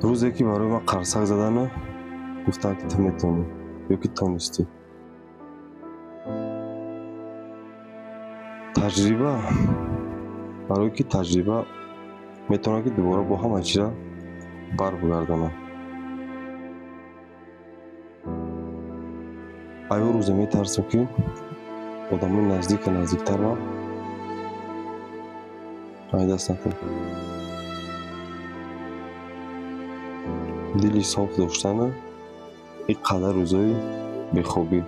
рӯзе ки барои ман қарсак задану гуфтанд ки ту метавонӣ ё ки тонистӣ. таҷриба барое ки таҷриба метавонад ки дубора бо ҳама чиза барбигардонад. аё рӯзе метарсам ки одамои наздиктар ман даст накун. дили соф доштану ин қадар рӯзои бехобӣ.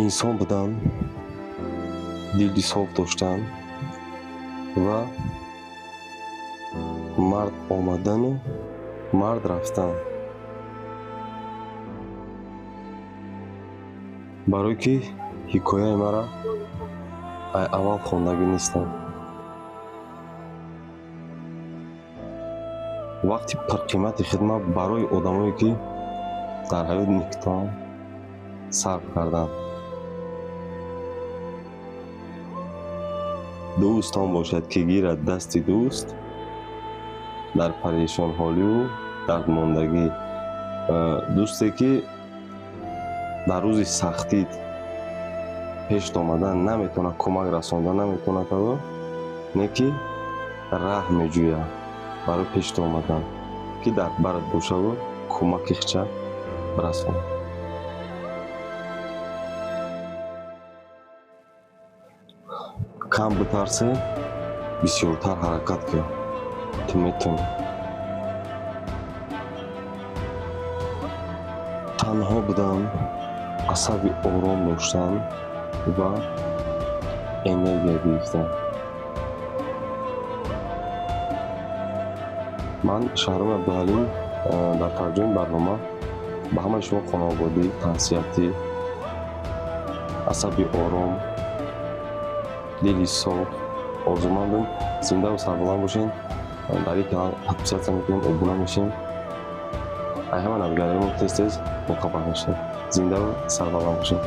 инсон будан, дили соф доштан ва мард омадану мард рафтан. барое ки ҳикояи мара аввал хондагӣ нестам. вақти парқимати хидмат барои одамое ки дар ҳаёт никтон сарф карданд. дӯст он бошад ки гирад дасти дӯст дар парешонҳолию дардмондагӣ. дӯсте ки дар рӯзи сахтӣ пеш омадан наметавонад кӯмак расондан наметавонад, не ки раҳ меҷӯяд барои пеш омадан ки дар барат бошаву кӯмаки хича расон. кам битарсе, бисёртар ҳаракат кун. Ту метавонӣ. танҳо будан, асаби ором доштан ва энергия гирифтан. ман Шаҳром Абдуҳалим дар тарҷумаи барнома ба ҳамаи шумо хонаводӣ, тавсиятӣ, асаби ором, дили соф орзумандам зиндаву сарбуланд бошен. дар ин канал подписатсия мекунем, обуна мешем. ай ҳама навигадаримон тез муқаббат мешем. Зиндаву сарбуланд бошем.